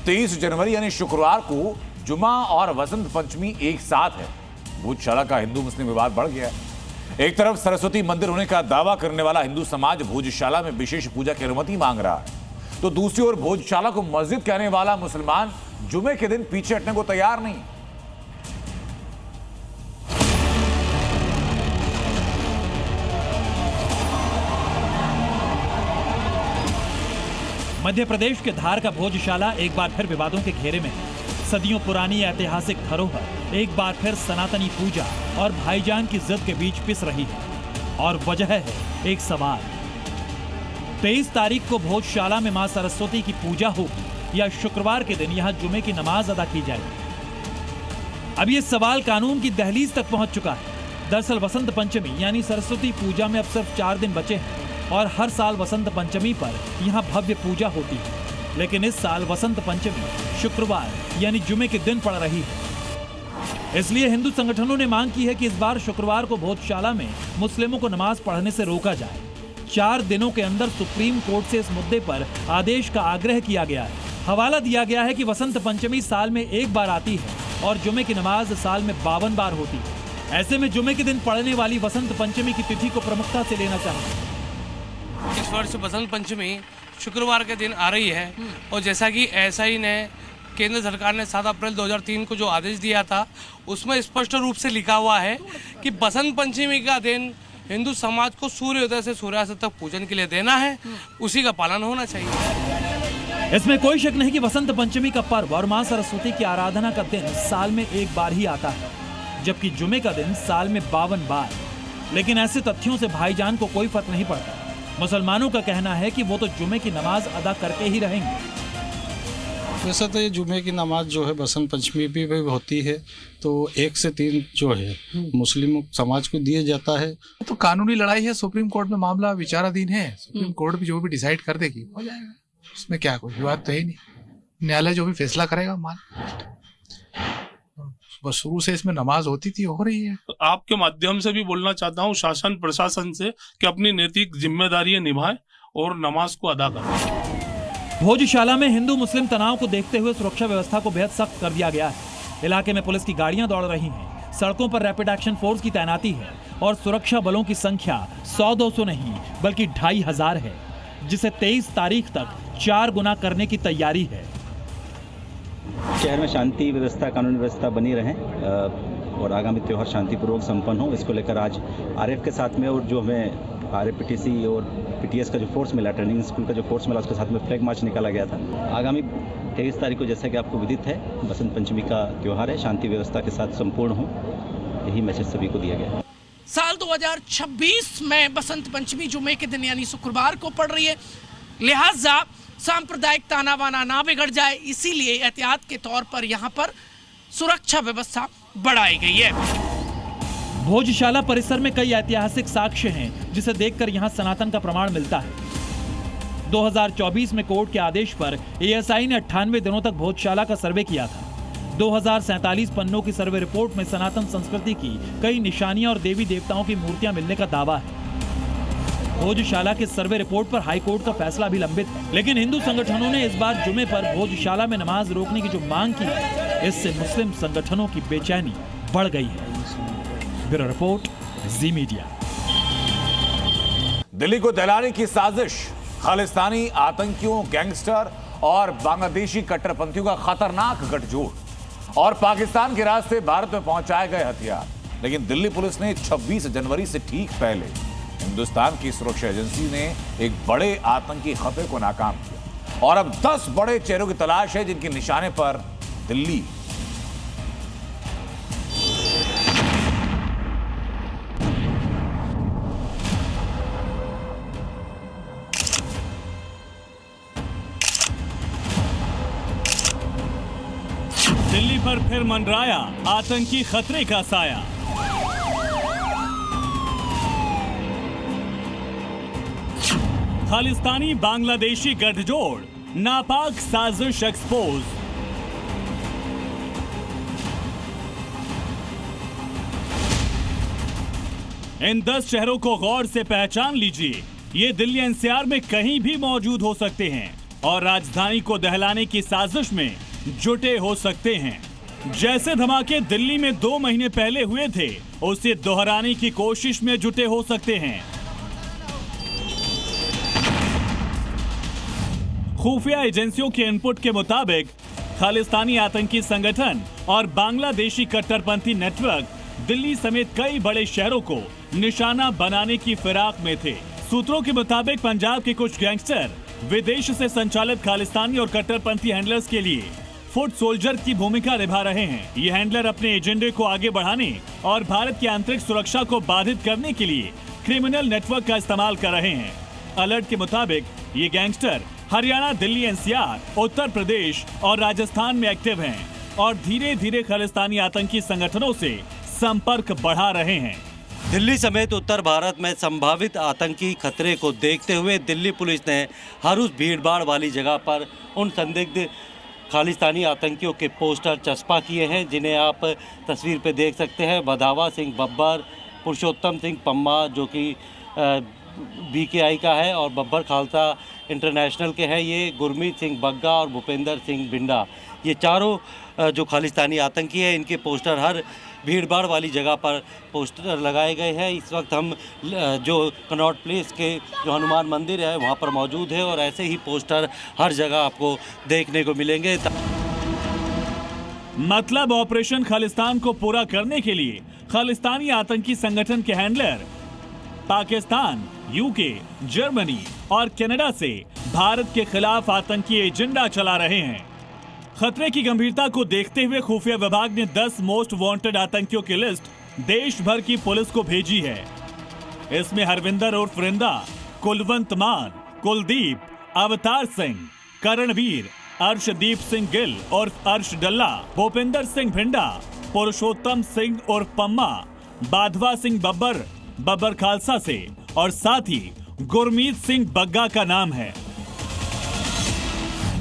A: 23 जनवरी यानी शुक्रवार को जुमा और वसंत पंचमी एक साथ है। भोजशाला का हिंदू मुस्लिम विवाद बढ़ गया है। एक तरफ सरस्वती मंदिर होने का दावा करने वाला हिंदू समाज भोजशाला में विशेष पूजा की अनुमति मांग रहा है, तो दूसरी ओर भोजशाला को मस्जिद कहने वाला मुसलमान जुमे के दिन पीछे हटने को तैयार नहीं।
B: मध्य प्रदेश के धार का भोजशाला एक बार फिर विवादों के घेरे में है। सदियों पुरानी ऐतिहासिक धरोहर एक बार फिर सनातनी पूजा और भाईजान की जिद के बीच पिस रही है। और वजह है एक सवाल, 23 तारीख को भोजशाला में मां सरस्वती की पूजा होगी या शुक्रवार के दिन यहां जुमे की नमाज अदा की जाएगी? अब ये सवाल कानून की दहलीज तक पहुंच चुका है। दरअसल वसंत पंचमी यानी सरस्वती पूजा में अब सिर्फ 4 दिन बचे हैं और हर साल वसंत पंचमी पर यहां भव्य पूजा होती है। लेकिन इस साल वसंत पंचमी शुक्रवार यानी जुमे के दिन पड़ रही है। इसलिए हिंदू संगठनों ने मांग की है कि इस बार शुक्रवार को भोजशाला में मुस्लिमों को नमाज पढ़ने से रोका जाए। 4 दिनों के अंदर सुप्रीम कोर्ट से इस मुद्दे पर आदेश का आग्रह किया गया है। हवाला दिया गया है कि वसंत पंचमी साल में एक बार आती है और जुमे की नमाज साल में 52 बार होती है। ऐसे में जुमे के दिन पड़ने वाली वसंत पंचमी की तिथि को प्रमुखता से लेना चाहिए।
T: इस वर्ष वसंत पंचमी शुक्रवार के दिन आ रही है और जैसा कि एसआई ने केंद्र सरकार ने 7 अप्रैल 2003 को जो आदेश दिया था उसमें स्पष्ट रूप से लिखा हुआ है कि बसंत पंचमी का दिन हिंदू समाज को सूर्योदय से सूर्यास्त तक पूजन के लिए देना है, उसी का पालन होना चाहिए।
B: इसमें कोई शक नहीं कि वसंत पंचमी का पर्व और मां सरस्वती की आराधना का दिन साल में एक बार ही आता है, जबकि जुमे का दिन साल में 52 बार। लेकिन ऐसे तथ्यों से भाईजान को कोई फर्क नहीं पड़ता। मुसलमानों का कहना है कि वो तो जुमे की नमाज अदा करके ही रहेंगे।
U: वैसे तो ये जुमे की नमाज जो है बसंत पंचमी भी होती है, तो 1 से 3 जो है मुस्लिम समाज को दिया जाता है।
V: तो कानूनी लड़ाई है, सुप्रीम कोर्ट में मामला विचाराधीन है। सुप्रीम कोर्ट भी जो भी डिसाइड कर देगी हो जाएगा, उसमें क्या कोई विवाद तो है नहीं। न्यायालय जो भी फैसला करेगा मान, बस शुरू से इसमें नमाज होती थी, हो रही है।
F: आपके माध्यम से भी बोलना चाहता हूँ शासन प्रशासन से कि अपनी नैतिक जिम्मेदारियां निभाएं और नमाज को अदा करें।
B: भोजशाला में हिंदू मुस्लिम तनाव को देखते हुए सुरक्षा व्यवस्था को बेहद सख्त कर दिया गया है। इलाके में पुलिस की गाड़ियां दौड़ रही हैं, सड़कों पर रैपिड एक्शन फोर्स की तैनाती है और सुरक्षा बलों की संख्या 100-200 नहीं बल्कि 2500 है, जिसे 23 तारीख तक 4 गुना करने की तैयारी है।
W: शहर में शांति व्यवस्था, कानून व्यवस्था बनी रहे और आगामी त्यौहार शांतिपूर्वक संपन्न हो, इसको लेकर आज आरएफ के साथ में और जो हमें RAPTC और PTS का जो फोर्स मिला, ट्रेनिंग स्कूल का जो फोर्स मिला, उसके साथ में फ्लैग मार्च निकाला गया था। आगामी 23 तारीख को, जैसा कि आपको विदित है, बसंत पंचमी का त्यौहार है, शांति व्यवस्था के साथ संपूर्ण हो, यही मैसेज सभी को दिया गया है।
C: साल 2026 में बसंत पंचमी जुमे के दिन यानी शुक्रवार को पड़ रही है, लिहाजा सांप्रदायिक ताना बाना ना बिगड़ जाए, इसीलिए एहतियात के तौर पर यहाँ पर सुरक्षा व्यवस्था बढ़ाई गई है।
B: भोजशाला परिसर में कई ऐतिहासिक साक्ष्य हैं, जिसे देखकर यहाँ सनातन का प्रमाण मिलता है। 2024 में कोर्ट के आदेश पर ASI ने 98 दिनों तक भोजशाला का सर्वे किया था। 2047 पन्नों की सर्वे रिपोर्ट में सनातन संस्कृति की कई निशानियां और देवी देवताओं की मूर्तियां मिलने का दावा है। भोजशाला के सर्वे रिपोर्ट पर हाईकोर्ट का फैसला भी लंबित है, लेकिन हिंदू संगठनों ने इस बार जुमे पर भोजशाला में नमाज रोकने की जो मांग की है, इससे मुस्लिम संगठनों की बेचैनी बढ़ गई है। ब्यूरो रिपोर्ट, जी मीडिया।
A: दिल्ली को दहलाने की साजिश, खालिस्तानी आतंकियों, गैंगस्टर और बांग्लादेशी कट्टरपंथियों का खतरनाक गठजोड़ और पाकिस्तान के रास्ते भारत में पहुंचाए गए हथियार। लेकिन दिल्ली पुलिस ने 26 जनवरी से ठीक पहले हिंदुस्तान की सुरक्षा एजेंसी ने एक बड़े आतंकी खतरे को नाकाम किया और अब 10 बड़े चेहरों की तलाश है, जिनके निशाने पर दिल्ली।
D: दिल्ली पर फिर मंडराया आतंकी खतरे का साया। खालिस्तानी बांग्लादेशी गठजोड़, नापाक साजिश एक्सपोज। इन 10 शहरों को गौर से पहचान लीजिए। ये दिल्ली NCR में कहीं भी मौजूद हो सकते हैं और राजधानी को दहलाने की साजिश में जुटे हो सकते हैं। जैसे धमाके दिल्ली में 2 महीने पहले हुए थे, उसे दोहराने की कोशिश में जुटे हो सकते हैं। खुफिया एजेंसियों के इनपुट के मुताबिक खालिस्तानी आतंकी संगठन और बांग्लादेशी कट्टरपंथी नेटवर्क दिल्ली समेत कई बड़े शहरों को निशाना बनाने की फिराक में थे। सूत्रों के मुताबिक पंजाब के कुछ गैंगस्टर विदेश से संचालित खालिस्तानी और कट्टरपंथी हैंडलर्स के लिए फुट सोल्जर की भूमिका निभा रहे हैं। ये हैंडलर अपने एजेंडे को आगे बढ़ाने और भारत की आंतरिक सुरक्षा को बाधित करने के लिए क्रिमिनल नेटवर्क का इस्तेमाल कर रहे हैं। अलर्ट के मुताबिक ये गैंगस्टर हरियाणा, दिल्ली, NCR, उत्तर प्रदेश और राजस्थान में एक्टिव हैं और धीरे धीरे खालिस्तानी आतंकी संगठनों से संपर्क बढ़ा रहे हैं।
E: दिल्ली समेत उत्तर भारत में संभावित आतंकी खतरे को देखते हुए दिल्ली पुलिस ने हर उस भीड़भाड़ वाली जगह पर उन संदिग्ध खालिस्तानी आतंकियों के पोस्टर चस्पा किए हैं, जिन्हें आप तस्वीर पे देख सकते हैं। वधावा सिंह बब्बर, पुरुषोत्तम सिंह पम्मा जो कि BKI का है और बब्बर खालसा इंटरनेशनल के हैं, ये गुरमीत सिंह बग्गा और भूपेंद्र सिंह बिंडा, ये चारों जो खालिस्तानी आतंकी हैं, इनके पोस्टर हर भीड़भाड़ वाली जगह पर पोस्टर लगाए गए हैं। इस वक्त हम जो कनॉट प्लेस के जो हनुमान मंदिर है वहाँ पर मौजूद है और ऐसे ही पोस्टर हर जगह आपको देखने को मिलेंगे।
D: मतलब ऑपरेशन खालिस्तान को पूरा करने के लिए खालिस्तानी आतंकी संगठन के हैंडलर पाकिस्तान, UK, जर्मनी और कनाडा से भारत के खिलाफ आतंकी एजेंडा चला रहे हैं। खतरे की गंभीरता को देखते हुए खुफिया विभाग ने 10 मोस्ट वांटेड आतंकियों की लिस्ट देश भर की पुलिस को भेजी है। इसमें हरविंदर उर्फ रिंदा, कुलवंत मान, कुलदीप, अवतार सिंह, करणवीर, अर्शदीप सिंह गिल उर्फ अर्श डल्ला, भूपेंद्र सिंह भिंडा, पुरुषोत्तम सिंह उर्फ पम्मा, बाधवा सिंह बब्बर, बब्बर खालसा से और साथ ही गुरमीत सिंह बग्गा का नाम है।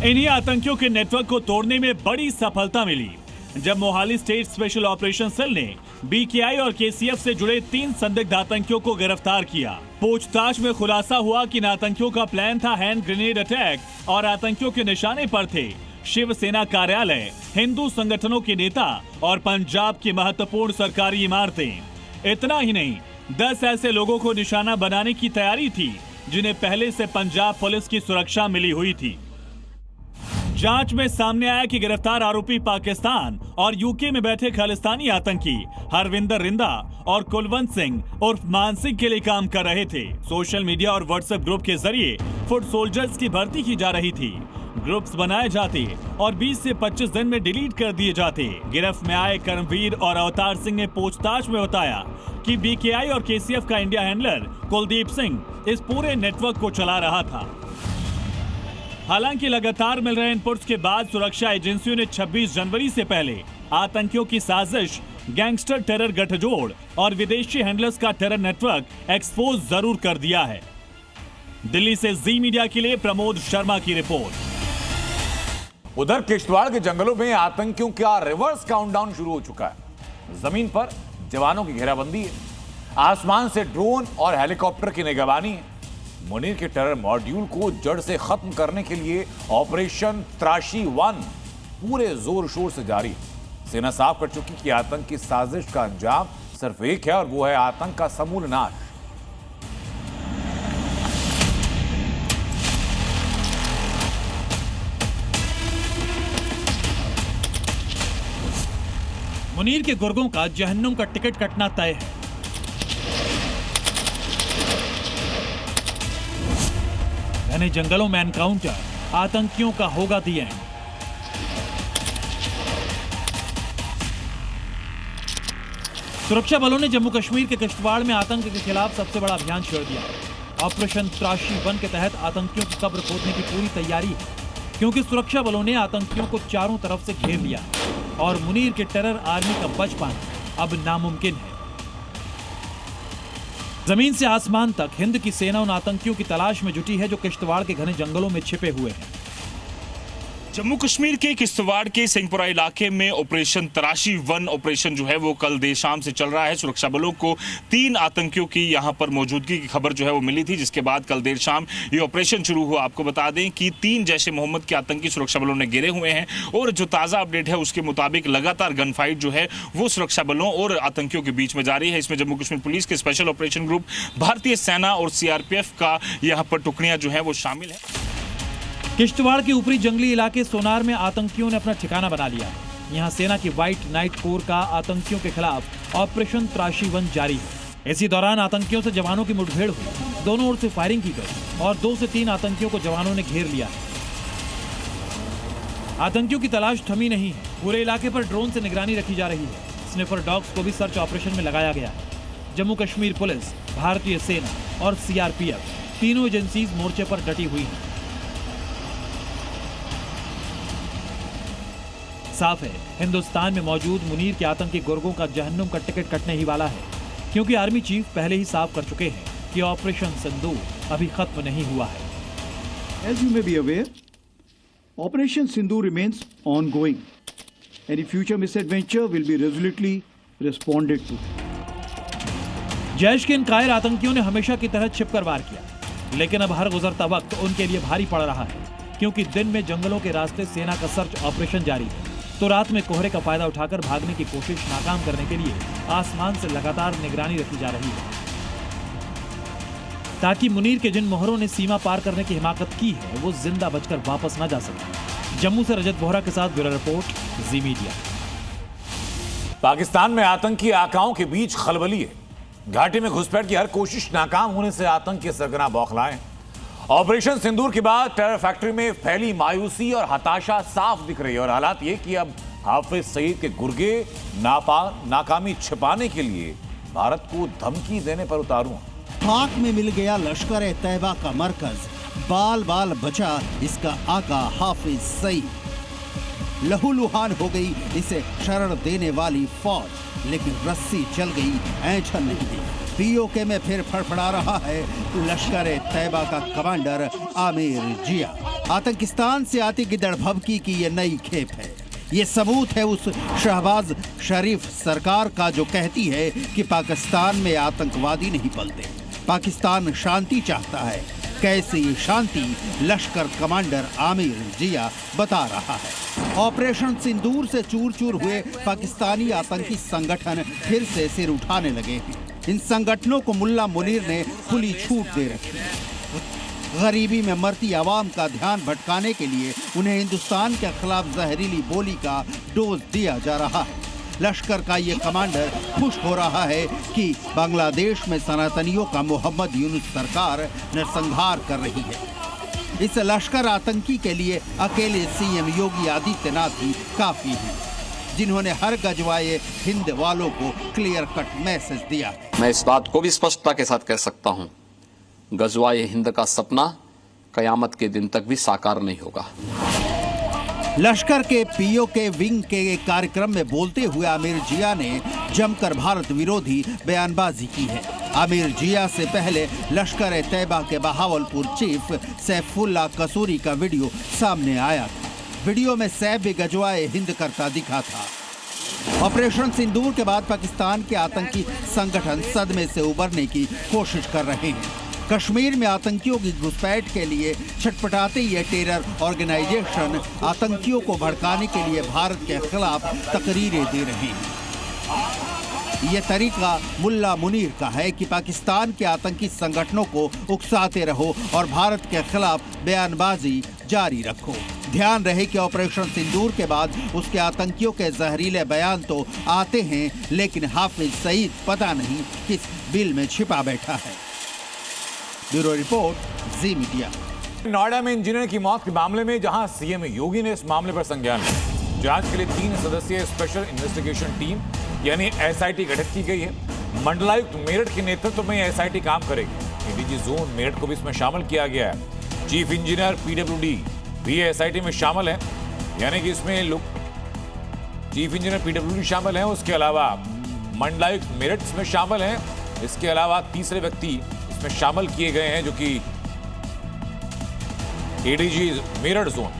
D: इन्हीं आतंकियों के नेटवर्क को तोड़ने में बड़ी सफलता मिली जब Mohali state special operation cell ने BKI और KCF से जुड़े 3 संदिग्ध आतंकियों को गिरफ्तार किया। पूछताछ में खुलासा हुआ कि इन आतंकियों का प्लान था हैंड ग्रेनेड अटैक और आतंकियों के निशाने पर थे शिवसेना कार्यालय, हिंदू संगठनों के नेता और पंजाब की महत्वपूर्ण सरकारी इमारतें। इतना ही नहीं, 10 ऐसे लोगों को निशाना बनाने की तैयारी थी जिन्हें पहले से पंजाब पुलिस की सुरक्षा मिली हुई थी। जांच में सामने आया कि गिरफ्तार आरोपी पाकिस्तान और यूके में बैठे खालिस्तानी आतंकी हरविंदर रिंदा और कुलवंत सिंह उर्फ मान सिंह के लिए काम कर रहे थे। सोशल मीडिया और व्हाट्सएप ग्रुप के जरिए फुट सोल्जर्स की भर्ती की जा रही थी। ग्रुप्स बनाए जाते और 20 से 25 दिन में डिलीट कर दिए जाते। गिरफ्त में आए कर्मवीर और अवतार सिंह ने पूछताछ में बताया कि बीकेआई और केसीएफ का इंडिया हैंडलर कुलदीप सिंह इस पूरे नेटवर्क को चला रहा था। हालांकि लगातार मिल रहे इनपुट्स के बाद सुरक्षा एजेंसियों ने 26 जनवरी से पहले आतंकियों की साजिश, गैंगस्टर टेरर गठजोड़ और विदेशी हैंडलर्स का टेरर नेटवर्क एक्सपोज जरूर कर दिया है। दिल्ली से जी मीडिया के लिए प्रमोद शर्मा की रिपोर्ट।
A: उधर किश्तवाड़ के जंगलों में आतंकियों का रिवर्स काउंटडाउन शुरू हो चुका है। जमीन पर जवानों की घेराबंदी है, आसमान से ड्रोन और हेलीकॉप्टर की निगरानी है। मुनीर के टेरर मॉड्यूल को जड़ से खत्म करने के लिए ऑपरेशन त्राशी 1 पूरे जोर शोर से जारी है। सेना साफ कर चुकी कि आतंक की साजिश का अंजाम सिर्फ एक है और वो है आतंक का समूल नाश।
B: मुनीर के गुर्गों का जहन्नुम का टिकट कटना तय है। घने जंगलों में एनकाउंटर, आतंकियों का होगा दी एंड। सुरक्षा बलों ने जम्मू कश्मीर के किश्तवाड़ में आतंक के खिलाफ सबसे बड़ा अभियान छेड़ दिया। ऑपरेशन त्राशी 1 के तहत आतंकियों की कब्र खोदने की पूरी तैयारी है, क्योंकि सुरक्षा बलों ने आतंकियों को चारों तरफ से घेर लिया और मुनीर के टेरर आर्मी का बच पाना अब नामुमकिन है। जमीन से आसमान तक हिंद की सेना उन आतंकियों की तलाश में जुटी है जो किश्तवाड़ के घने जंगलों में छिपे हुए हैं।
G: जम्मू कश्मीर के किश्तवाड़ के सिंहपुरा इलाके में ऑपरेशन तराशी 1 ऑपरेशन जो है वो कल देर शाम से चल रहा है। सुरक्षा बलों को 3 आतंकियों की यहां पर मौजूदगी की खबर जो है वो मिली थी, जिसके बाद कल देर शाम ये ऑपरेशन शुरू हुआ। आपको बता दें कि 3 जैश ए मोहम्मद के आतंकी सुरक्षा बलों ने घेरे हुए हैं और जो ताज़ा अपडेट है उसके मुताबिक लगातार गन फाइट जो है वो सुरक्षा बलों और आतंकियों के बीच में जारी है। इसमें जम्मू कश्मीर पुलिस के स्पेशल ऑपरेशन ग्रुप, भारतीय सेना और सीआरपीएफ का यहाँ पर टुकड़ियां जो है वो शामिल है।
B: किश्तवाड़ के ऊपरी जंगली इलाके सोनार में आतंकियों ने अपना ठिकाना बना लिया। यहां सेना की व्हाइट नाइट कोर का आतंकियों के खिलाफ ऑपरेशन त्राशी 1 जारी है। इसी दौरान आतंकियों से जवानों की मुठभेड़ हुई, दोनों ओर से फायरिंग की गई और 2 से 3 आतंकियों को जवानों ने घेर लिया है। आतंकियों की तलाश थमी नहीं है, पूरे इलाके पर ड्रोन से निगरानी रखी जा रही है। स्निफर डॉग्स को भी सर्च ऑपरेशन में लगाया गया है। जम्मू कश्मीर पुलिस, भारतीय सेना और सीआरपीएफ तीनों एजेंसीज मोर्चे पर डटी हुई है। साफ है, हिंदुस्तान में मौजूद मुनीर के आतंकी गुर्गों का जहन्नुम का टिकट कटने ही वाला है, क्योंकि आर्मी चीफ पहले ही साफ कर चुके हैं कि ऑपरेशन सिंदूर अभी खत्म नहीं हुआ है।
L: As you may be aware, Operation Sindoor remains ongoing. Any future misadventure will be resolutely responded to.
B: Jaish के इन कायर आतंकियों ने हमेशा की तरह छिपकर वार किया, लेकिन अब हर गुजरता वक्त उनके लिए भारी पड़ रहा है, क्योंकि दिन में जंगलों के रास्ते सेना का सर्च ऑपरेशन जारी है, तो रात में कोहरे का फायदा उठाकर भागने की कोशिश नाकाम करने के लिए आसमान से लगातार निगरानी रखी जा रही है, ताकि मुनीर के जिन मोहरों ने सीमा पार करने की हिमाकत की है वो जिंदा बचकर वापस न जा सके। जम्मू से रजत बोहरा के साथ ब्यूरो रिपोर्ट, जी मीडिया।
A: पाकिस्तान में आतंकी आकाओं के बीच खलबली है। घाटी में घुसपैठ की हर कोशिश नाकाम होने से आतंक के सरगना बौखलाए। ऑपरेशन सिंदूर के बाद टेरर फैक्ट्री में फैली मायूसी और हताशा साफ दिख रही है और हालात ये कि अब हाफिज सईद के गुर्गे नाकामी छिपाने के लिए भारत को धमकी देने पर उतारू।
M: खाक में मिल गया लश्कर तैयबा का मरकज, बाल बाल बचा इसका आका हाफिज सईद। लहूलुहान हो गई इसे शरण देने वाली फौज, लेकिन रस्सी चल गई, ऐंठन नहीं दी। पीओके में फिर फड़फड़ा रहा है लश्कर तैयबा का कमांडर आमिर जिया। आतंकिस्तान से आती गिदड़ भभकी की ये नई खेप है। ये सबूत है उस शहबाज शरीफ सरकार का जो कहती है कि पाकिस्तान में आतंकवादी नहीं पलते, पाकिस्तान शांति चाहता है। कैसी शांति लश्कर कमांडर आमिर जिया बता रहा है। ऑपरेशन सिंदूर से चूर चूर हुए पाकिस्तानी आतंकी संगठन फिर से सिर उठाने लगे हैं। इन संगठनों को मुल्ला मुनीर ने खुली छूट दे रखी है। गरीबी में मरती आवाम का ध्यान भटकाने के लिए उन्हें हिंदुस्तान के खिलाफ जहरीली गोली का डोज दिया जा रहा है। लश्कर का ये कमांडर खुश हो रहा है कि बांग्लादेश में सनातनियों का मोहम्मद यूनुस सरकार नरसंहार कर रही है। इस लश्कर आतंकी के लिए अकेले सीएम योगी आदित्यनाथ ही काफी हैं, जिन्होंने हर गजवाए हिंद वालों को क्लियर कट मैसेज दिया।
I: मैं इस बात को भी स्पष्टता के साथ कह सकता हूं, गजवाए हिंद का सपना कयामत के दिन तक भी साकार नहीं होगा।
M: लश्कर के पीओ के विंग के एक कार्यक्रम में बोलते हुए आमिर जिया ने जमकर भारत विरोधी बयानबाजी की है। आमिर जिया से पहले लश्कर तैयबा के बहावलपुर चीफ सैफुल्ला कसूरी का वीडियो सामने आया था। वीडियो में सैफ भी गजवाए हिंद करता दिखा था। ऑपरेशन सिंदूर के बाद पाकिस्तान के आतंकी संगठन सदमे से उबरने की कोशिश कर रहे हैं। कश्मीर में आतंकियों की घुसपैठ के लिए छटपटाते ये टेरर ऑर्गेनाइजेशन आतंकियों को भड़काने के लिए भारत के खिलाफ तकरीरें दे रहे हैं। ये तरीका मुल्ला मुनीर का है कि पाकिस्तान के आतंकी संगठनों को उकसाते रहो और भारत के खिलाफ बयानबाजी जारी रखो। ध्यान रहे कि ऑपरेशन सिंदूर के बाद उसके आतंकियों के जहरीले बयान तो आते हैं, लेकिन हाफिज सईद पता नहीं किस बिल में छिपा बैठा है। ब्यूरो रिपोर्ट, जी मीडिया।
A: नोएडा में इंजीनियर की मौत के मामले में जहां सीएम योगी ने इस मामले पर संज्ञान लिया, जांच के लिए 3 सदस्यीय स्पेशल इन्वेस्टिगेशन टीम यानी एसआईटी गठित की गई है। मंडलायुक्त मेरठ के नेतृत्व में एसआईटी काम करेगी। एडीजी जोन मेरठ को भी इसमें शामिल किया गया है। चीफ इंजीनियर पीडब्ल्यूडी भी एसआईटी में शामिल है, यानी कि इसमें लोग चीफ इंजीनियर पीडब्ल्यूडी शामिल हैं। उसके अलावा मंडलायुक्त मेरठ इसमें शामिल हैं। इसके अलावा तीसरे व्यक्ति इसमें शामिल किए गए हैं जो कि एडीजी मेरठ जोन।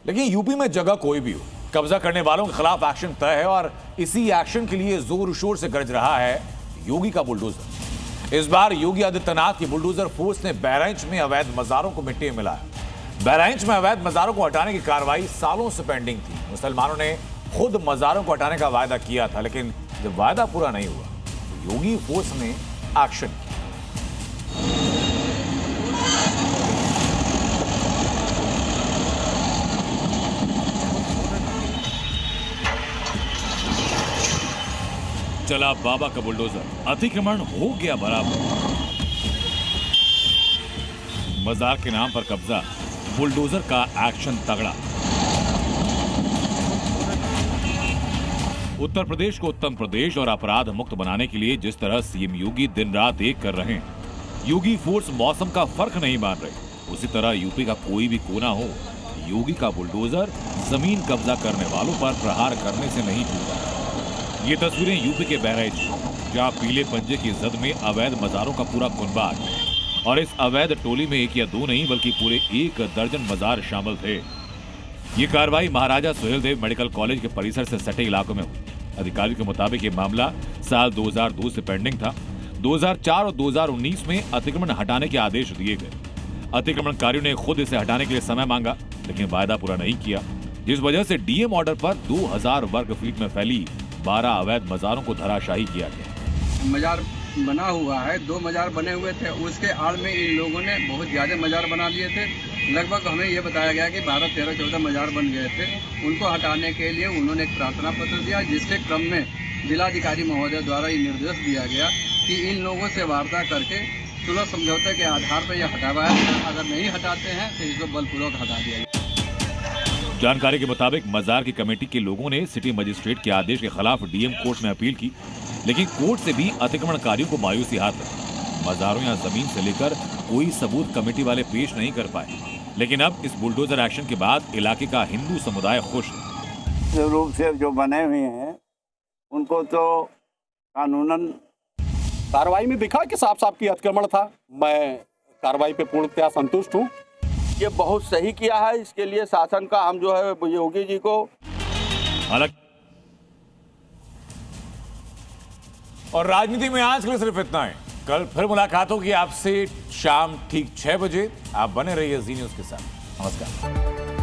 A: लेकिन यूपी में जगह कोई भी हो, कब्जा करने वालों के खिलाफ एक्शन तय है और इसी एक्शन के लिए जोर शोर से गरज रहा है योगी का बुलडोजर। इस बार योगी आदित्यनाथ की बुलडोजर फोर्स ने बहराइच में अवैध मजारों को मिट्टी में मिलाया। बहराइच में अवैध मजारों को हटाने की कार्रवाई सालों से पेंडिंग थी। मुसलमानों ने खुद मजारों को हटाने का वायदा किया था, लेकिन जब वायदा पूरा नहीं हुआ तो योगी फोर्स ने एक्शन किया।
B: चला बाबा का बुलडोजर, अतिक्रमण हो गया बराबर। मजार के नाम पर कब्जा, बुलडोजर का एक्शन तगड़ा। उत्तर प्रदेश को उत्तम प्रदेश और अपराध मुक्त बनाने के लिए जिस तरह सीएम योगी दिन रात एक कर रहे हैं, योगी फोर्स मौसम का फर्क नहीं मान रहे, उसी तरह यूपी का कोई भी कोना हो, योगी का बुलडोजर जमीन कब्जा करने वालों पर प्रहार करने से नहीं चूका। ये तस्वीरें यूपी के बहराइच, जहां पीले पंजे की जद में अवैध मजारों का पूरा कुनबा है और इस अवैध टोली में 1 या 2 नहीं बल्कि पूरे 1 दर्जन मजार शामिल थे। ये कार्रवाई महाराजा सुहेलदेव मेडिकल कॉलेज के परिसर से सटे इलाकों में हुई। अधिकारियों के मुताबिक ये मामला साल 2002 से पेंडिंग था। 2004 और 2019 में अतिक्रमण हटाने के आदेश दिए गए। अतिक्रमणकारियों ने खुद इसे हटाने के लिए समय मांगा, लेकिन वायदा पूरा नहीं किया, जिस वजह से डीएम ऑर्डर पर 2000 वर्ग फीट में फैली 12 अवैध मजारों को धराशायी किया गया।
J: मजार बना हुआ है, 2 मजार बने हुए थे, उसके आड़ में इन लोगों ने बहुत ज्यादा मजार बना लिए थे। लगभग हमें ये बताया गया कि 12, 13, 14 मजार बन गए थे। उनको हटाने के लिए उन्होंने एक प्रार्थना पत्र दिया, जिसके क्रम में जिलाधिकारी महोदय द्वारा ये निर्देश दिया गया कि इन लोगों से वार्ता करके सुलह समझौते के आधार पर यह हटावाया जाए। अगर नहीं हटाते हैं तो इसको बलपूर्वक हटा दिया जाए।
B: जानकारी के मुताबिक मजार की कमेटी के लोगों ने सिटी मजिस्ट्रेट के आदेश के खिलाफ डीएम कोर्ट में अपील की, लेकिन कोर्ट से भी अतिक्रमणकारियों को मायूसी हाथ लगी। मजारों या जमीन से लेकर कोई सबूत कमेटी वाले पेश नहीं कर पाए। लेकिन अब इस बुलडोजर एक्शन के बाद इलाके का हिंदू समुदाय खुश है।
N: रूप से जो बने हुए हैं उनको तो कानूनन
X: कार्रवाई में दिखा कि साफ साफ की अतिक्रमण था। मैं कार्रवाई पे पूर्णतया संतुष्ट हूँ।
N: ये बहुत सही किया है। इसके लिए शासन का हम जो है योगी जी को
A: और राजनीति में आज के लिए सिर्फ इतना है। कल फिर मुलाकात होगी आपसे शाम ठीक 6 बजे। आप बने रहिए जी न्यूज़ के साथ। नमस्कार।